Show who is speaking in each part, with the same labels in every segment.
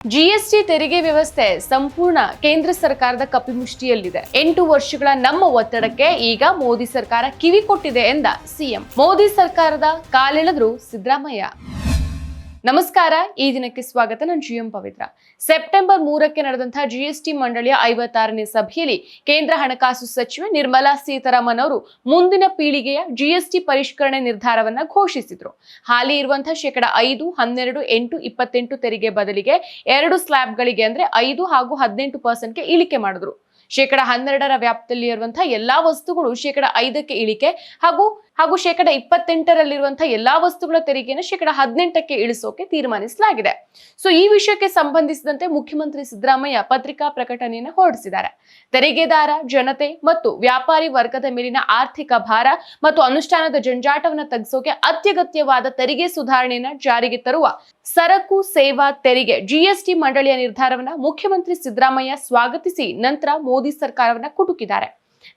Speaker 1: GST ತೆರಿಗೆ ವ್ಯವಸ್ಥೆ ಸಂಪೂರ್ಣ ಕೇಂದ್ರ ಸರ್ಕಾರದ ಕಪಿಮುಷ್ಟಿಯಲ್ಲಿದೆ. 8 ವರ್ಷಗಳ ನಮ್ಮ ಒತ್ತಡಕ್ಕೆ ಈಗ ಮೋದಿ ಸರ್ಕಾರ ಕಿವಿ ಕೊಟ್ಟಿದೆ ಎಂದ ಸಿಎಂ. ಮೋದಿ ಸರ್ಕಾರದ ಕಾಲೆಳೆದ್ರು ಸಿದ್ದರಾಮಯ್ಯ. ನಮಸ್ಕಾರ, ಈ ದಿನಕ್ಕೆ ಸ್ವಾಗತ. ನಾನು ಜಿಎಂ ಪವಿತ್ರ. ಸೆಪ್ಟೆಂಬರ್ 3ಕ್ಕೆ ನಡೆದಂತಹ ಜಿಎಸ್ಟಿ ಮಂಡಳಿಯ 56ನೇ ಸಭೆಯಲ್ಲಿ ಕೇಂದ್ರ ಹಣಕಾಸು ಸಚಿವೆ ನಿರ್ಮಲಾ ಸೀತಾರಾಮನ್ ಅವರು ಮುಂದಿನ ಪೀಳಿಗೆಯ ಜಿಎಸ್ಟಿ ಪರಿಷ್ಕರಣೆ ನಿರ್ಧಾರವನ್ನ ಘೋಷಿಸಿದ್ರು. ಹಾಲಿ ಇರುವಂತಹ 5%, 12%, 8%, 28% ತೆರಿಗೆ ಬದಲಿಗೆ 2 ಸ್ಲ್ಯಾಬ್ಗಳಿಗೆ ಅಂದ್ರೆ 5 ಹಾಗೂ 18%ಗೆ ಇಳಿಕೆ ಮಾಡಿದ್ರು. 12% ವ್ಯಾಪ್ತಿಯಲ್ಲಿ ಇರುವಂತಹ ಎಲ್ಲಾ ವಸ್ತುಗಳು 5%ಕ್ಕೆ ಇಳಿಕೆ ಹಾಗೂ 28%ರಲ್ಲಿರುವಂತಹ ಎಲ್ಲಾ ವಸ್ತುಗಳ ತೆರಿಗೆಯನ್ನು 18%ಕ್ಕೆ ಇಳಿಸೋಕೆ ತೀರ್ಮಾನಿಸಲಾಗಿದೆ. ಸೊ ಈ ವಿಷಯಕ್ಕೆ ಸಂಬಂಧಿಸಿದಂತೆ ಮುಖ್ಯಮಂತ್ರಿ ಸಿದ್ದರಾಮಯ್ಯ ಪತ್ರಿಕಾ ಪ್ರಕಟಣೆಯನ್ನು ಹೊರಡಿಸಿದ್ದಾರೆ. ತೆರಿಗೆದಾರ, ಜನತೆ ಮತ್ತು ವ್ಯಾಪಾರಿ ವರ್ಗದ ಮೇಲಿನ ಆರ್ಥಿಕ ಭಾರ ಮತ್ತು ಅನುಷ್ಠಾನದ ಜಂಜಾಟವನ್ನು ತಗ್ಗಿಸೋಕೆ ಅತ್ಯಗತ್ಯವಾದ ತೆರಿಗೆ ಸುಧಾರಣೆಯನ್ನ ಜಾರಿಗೆ ತರುವ ಸರಕು ಸೇವಾ ತೆರಿಗೆ ಜಿಎಸ್ಟಿ ಮಂಡಳಿಯ ನಿರ್ಧಾರವನ್ನ ಮುಖ್ಯಮಂತ್ರಿ ಸಿದ್ದರಾಮಯ್ಯ ಸ್ವಾಗತಿಸಿ ನಂತರ ಮೋದಿ ಸರ್ಕಾರವನ್ನ ಕುಟುಕಿದ್ದಾರೆ.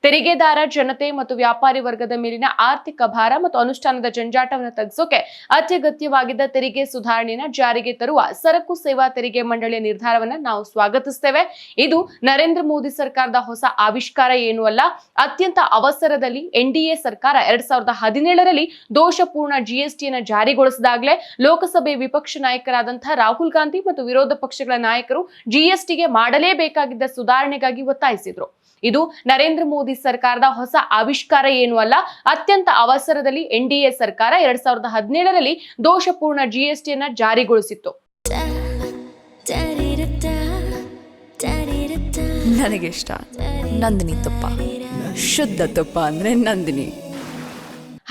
Speaker 1: ತೆರಿಗೆದಾರ, ಜನತೆ ಮತ್ತು ವ್ಯಾಪಾರಿ ವರ್ಗದ ಮೇಲಿನ ಆರ್ಥಿಕ ಭಾರ ಮತ್ತು ಅನುಷ್ಠಾನದ ಜಂಜಾಟವನ್ನು ತಗ್ಗಿಸೋಕೆ ಅತ್ಯಗತ್ಯವಾಗಿದ್ದ ತೆರಿಗೆ ಸುಧಾರಣೆಯನ್ನ ಜಾರಿಗೆ ತರುವ ಸರಕು ಸೇವಾ ತೆರಿಗೆ ಮಂಡಳಿಯ ನಿರ್ಧಾರವನ್ನ ನಾವು ಸ್ವಾಗತಿಸ್ತೇವೆ. ಇದು ನರೇಂದ್ರ ಮೋದಿ ಸರ್ಕಾರದ ಹೊಸ ಆವಿಷ್ಕಾರ ಏನೂ ಅಲ್ಲ. ಅತ್ಯಂತ ಅವಸರದಲ್ಲಿ ಎನ್ಡಿಎ ಸರ್ಕಾರ 2017ರಲ್ಲಿ ದೋಷಪೂರ್ಣ ಜಿಎಸ್ಟಿಯನ್ನು ಜಾರಿಗೊಳಿಸಿದಾಗಲೇ ಲೋಕಸಭೆ ವಿಪಕ್ಷ ನಾಯಕರಾದಂತಹ ರಾಹುಲ್ ಗಾಂಧಿ ಮತ್ತು ವಿರೋಧ ಪಕ್ಷಗಳ ನಾಯಕರು ಜಿಎಸ್ಟಿಗೆ ಮಾಡಲೇಬೇಕಾಗಿದ್ದ ಸುಧಾರಣೆಗಾಗಿ ಒತ್ತಾಯಿಸಿದ್ರು. ಇದು ನರೇಂದ್ರ ಮೋದಿ ಸರ್ಕಾರದ ಹೊಸ ಆವಿಷ್ಕಾರ ಏನೂ ಅಲ್ಲ. ಅತ್ಯಂತ ಅವಸರದಲ್ಲಿ ಎನ್ಡಿಎ ಸರ್ಕಾರ 2017ರಲ್ಲಿ ದೋಷಪೂರ್ಣ ಜಿಎಸ್ಟಿಯನ್ನ ಜಾರಿಗೊಳಿಸಿತ್ತು.
Speaker 2: ನನಗಿಷ್ಟ ನಂದಿನಿ ತುಪ್ಪ, ಶುದ್ಧ ತುಪ್ಪ ಅಂದ್ರೆ ನಂದಿನಿ.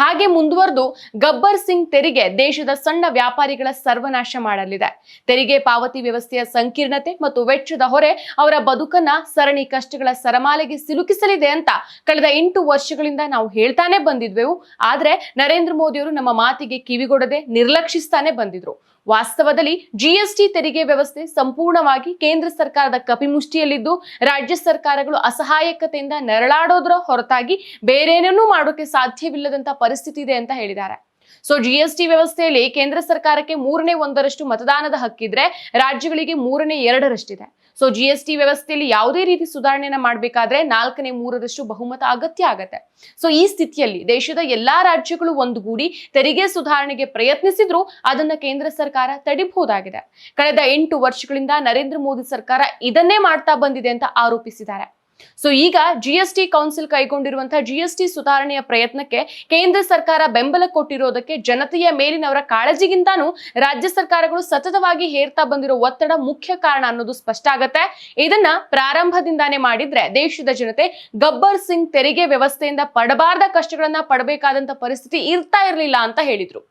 Speaker 1: ಹಾಗೆ ಮುಂದುವರೆದು ಗಬ್ಬರ್ ಸಿಂಗ್ ತೆರಿಗೆ ದೇಶದ ಸಣ್ಣ ವ್ಯಾಪಾರಿಗಳ ಸರ್ವನಾಶ ಮಾಡಲಿದೆ. ತೆರಿಗೆ ಪಾವತಿ ವ್ಯವಸ್ಥೆಯ ಸಂಕೀರ್ಣತೆ ಮತ್ತು ವೆಚ್ಚದ ಹೊರೆ ಅವರ ಬದುಕನ್ನ ಸರಣಿ ಕಷ್ಟಗಳ ಸರಮಾಲೆಗೆ ಸಿಲುಕಿಸಲಿದೆ ಅಂತ ಕಳೆದ 8 ವರ್ಷಗಳಿಂದ ನಾವು ಹೇಳ್ತಾನೆ ಬಂದಿದ್ವೆವು. ಆದ್ರೆ ನರೇಂದ್ರ ಮೋದಿಯವರು ನಮ್ಮ ಮಾತಿಗೆ ಕಿವಿಗೊಡದೆ ನಿರ್ಲಕ್ಷಿಸ್ತಾನೆ ಬಂದಿದ್ರು. ವಾಸ್ತವದಲ್ಲಿ ಜಿಎಸ್ಟಿ ತೆರಿಗೆ ವ್ಯವಸ್ಥೆ ಸಂಪೂರ್ಣವಾಗಿ ಕೇಂದ್ರ ಸರ್ಕಾರದ ಕಪಿಮುಷ್ಟಿಯಲ್ಲಿದ್ದು ರಾಜ್ಯ ಸರ್ಕಾರಗಳು ಅಸಹಾಯಕತೆಯಿಂದ ನೆರಳಾಡೋದ್ರ ಹೊರತಾಗಿ ಬೇರೇನನ್ನೂ ಮಾಡೋಕೆ ಸಾಧ್ಯವಿಲ್ಲದಂತ ಪರಿಸ್ಥಿತಿ ಇದೆ ಅಂತ ಹೇಳಿದ್ದಾರೆ. ಸೊ ಜಿಎಸ್ಟಿ ವ್ಯವಸ್ಥೆಯಲ್ಲಿ ಕೇಂದ್ರ ಸರ್ಕಾರಕ್ಕೆ 1/3 ಮತದಾನದ ಹಕ್ಕಿದ್ರೆ ರಾಜ್ಯಗಳಿಗೆ 1/2 ಸೊ ಜಿಎಸ್ಟಿ ವ್ಯವಸ್ಥೆಯಲ್ಲಿ ಯಾವುದೇ ರೀತಿ ಸುಧಾರಣೆಯನ್ನ ಮಾಡಬೇಕಾದ್ರೆ 4/3 ಬಹುಮತ ಅಗತ್ಯ ಆಗತ್ತೆ. ಸೊ ಈ ಸ್ಥಿತಿಯಲ್ಲಿ ದೇಶದ ಎಲ್ಲಾ ರಾಜ್ಯಗಳು ಒಂದುಗೂಡಿ ತೆರಿಗೆ ಸುಧಾರಣೆಗೆ ಪ್ರಯತ್ನಿಸಿದ್ರು ಅದನ್ನ ಕೇಂದ್ರ ಸರ್ಕಾರ ತಡಿಬಹುದಾಗಿದೆ. ಕಳೆದ 8 ವರ್ಷಗಳಿಂದ ನರೇಂದ್ರ ಮೋದಿ ಸರ್ಕಾರ ಇದನ್ನೇ ಮಾಡ್ತಾ ಬಂದಿದೆ ಅಂತ ಆರೋಪಿಸಿದ್ದಾರೆ. ಸೊ ಈಗ ಜಿಎಸ್ಟಿ ಕೌನ್ಸಿಲ್ ಕೈಗೊಂಡಿರುವಂತಹ ಜಿಎಸ್ಟಿ ಸುಧಾರಣೆಯ ಪ್ರಯತ್ನಕ್ಕೆ ಕೇಂದ್ರ ಸರ್ಕಾರ ಬೆಂಬಲ ಕೊಟ್ಟಿರೋದಕ್ಕೆ ಜನತೆಯ ಮೇಲಿನವರ ಕಾಳಜಿಗಿಂತಾನು ರಾಜ್ಯ ಸರ್ಕಾರಗಳು ಸತತವಾಗಿ ಹೇರ್ತಾ ಬಂದಿರೋ ಒತ್ತಡ ಮುಖ್ಯ ಕಾರಣ ಅನ್ನೋದು ಸ್ಪಷ್ಟ ಆಗತ್ತೆ. ಇದನ್ನ ಪ್ರಾರಂಭದಿಂದಾನೇ ಮಾಡಿದ್ರೆ ದೇಶದ ಜನತೆ ಗಬ್ಬರ್ ಸಿಂಗ್ ತೆರಿಗೆ ವ್ಯವಸ್ಥೆಯಿಂದ ಪಡಬಾರ್ದ ಕಷ್ಟಗಳನ್ನ ಪಡಬೇಕಾದಂತ ಪರಿಸ್ಥಿತಿ ಇರ್ತಾ ಇರಲಿಲ್ಲ ಅಂತ ಹೇಳಿದ್ರು.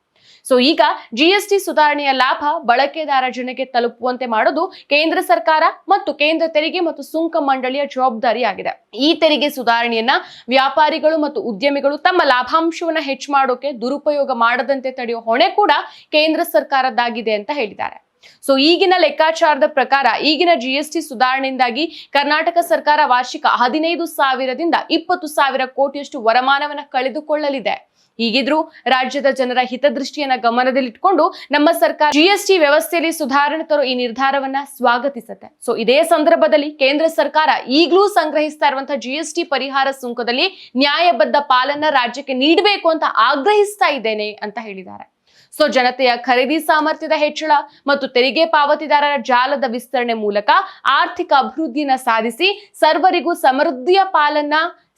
Speaker 1: ಸೊ ಈಗ ಜಿಎಸ್ಟಿ ಸುಧಾರಣೆಯ ಲಾಭ ಬಳಕೆದಾರ ಜನಕ್ಕೆ ತಲುಪುವಂತೆ ಮಾಡೋದು ಕೇಂದ್ರ ಸರ್ಕಾರ ಮತ್ತು ಕೇಂದ್ರ ತೆರಿಗೆ ಮತ್ತು ಸುಂಕ ಮಂಡಳಿಯ ಜವಾಬ್ದಾರಿಯಾಗಿದೆ. ಈ ತೆರಿಗೆ ಸುಧಾರಣೆಯನ್ನ ವ್ಯಾಪಾರಿಗಳು ಮತ್ತು ಉದ್ಯಮಿಗಳು ತಮ್ಮ ಲಾಭಾಂಶವನ್ನ ಹೆಚ್ಚು ಮಾಡೋಕೆ ದುರುಪಯೋಗ ಮಾಡದಂತೆ ತಡೆಯೋ ಹೊಣೆ ಕೂಡ ಕೇಂದ್ರ ಸರ್ಕಾರದ್ದಾಗಿದೆ ಅಂತ ಹೇಳಿದ್ದಾರೆ. ಸೊ ಈಗಿನ ಲೆಕ್ಕಾಚಾರದ ಪ್ರಕಾರ ಈಗಿನ ಜಿಎಸ್ಟಿ ಸುಧಾರಣೆಯಿಂದಾಗಿ ಕರ್ನಾಟಕ ಸರ್ಕಾರ ವಾರ್ಷಿಕ 15,000ದಿಂದ 20,000 ಕೋಟಿಯಷ್ಟು ವರಮಾನವನ್ನ ಕಳೆದುಕೊಳ್ಳಲಿದೆ. ಹೀಗಿದ್ರೂ ರಾಜ್ಯದ ಜನರ ಹಿತದೃಷ್ಟಿಯನ್ನ ಗಮನದಲ್ಲಿಟ್ಕೊಂಡು ನಮ್ಮ ಸರ್ಕಾರ ಜಿಎಸ್ಟಿ ವ್ಯವಸ್ಥೆಯಲ್ಲಿ ಸುಧಾರಣೆ ತರೋ ಈ ನಿರ್ಧಾರವನ್ನ ಸ್ವಾಗತಿಸುತ್ತೆ. ಸೊ ಇದೇ ಸಂದರ್ಭದಲ್ಲಿ ಕೇಂದ್ರ ಸರ್ಕಾರ ಈಗಲೂ ಸಂಗ್ರಹಿಸ್ತಾ ಇರುವಂತಹ ಜಿಎಸ್ಟಿ ಪರಿಹಾರ ಸುಂಕದಲ್ಲಿ ನ್ಯಾಯಬದ್ಧ ಪಾಲನ್ನ ರಾಜ್ಯಕ್ಕೆ ನೀಡಬೇಕು ಅಂತ ಆಗ್ರಹಿಸ್ತಾ ಇದ್ದೇನೆ ಅಂತ ಹೇಳಿದ್ದಾರೆ. ಸೊ ಜನತೆಯ ಖರೀದಿ ಸಾಮರ್ಥ್ಯದ ಹೆಚ್ಚಳ ಮತ್ತು ತೆರಿಗೆ ಪಾವತಿದಾರರ ಜಾಲದ ವಿಸ್ತರಣೆ ಮೂಲಕ ಆರ್ಥಿಕ ಅಭಿವೃದ್ಧಿಯನ್ನ ಸಾಧಿಸಿ ಸರ್ವರಿಗೂ ಸಮೃದ್ಧಿಯ ಪಾಲನ್ನ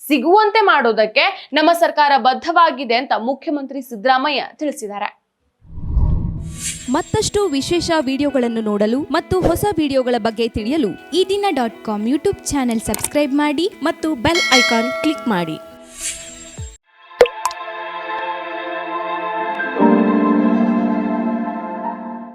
Speaker 1: ಸಿಗುವಂತೆ ಮಾಡೋದಕ್ಕೆ ನಮ್ಮ ಸರ್ಕಾರ ಬದ್ಧವಾಗಿದೆ ಅಂತ ಮುಖ್ಯಮಂತ್ರಿ ಸಿದ್ದರಾಮಯ್ಯ ತಿಳಿಸಿದ್ದಾರೆ.
Speaker 3: ಮತ್ತಷ್ಟು ವಿಶೇಷ ವಿಡಿಯೋಗಳನ್ನು ನೋಡಲು ಮತ್ತು ಹೊಸ ವಿಡಿಯೋಗಳ ಬಗ್ಗೆ ತಿಳಿಯಲು
Speaker 4: ಈ ದಿನ .com ಯೂಟ್ಯೂಬ್ ಚಾನೆಲ್ ಸಬ್ಸ್ಕ್ರೈಬ್ ಮಾಡಿ
Speaker 3: ಮತ್ತು ಬೆಲ್ ಐಕಾನ್ ಕ್ಲಿಕ್ ಮಾಡಿ.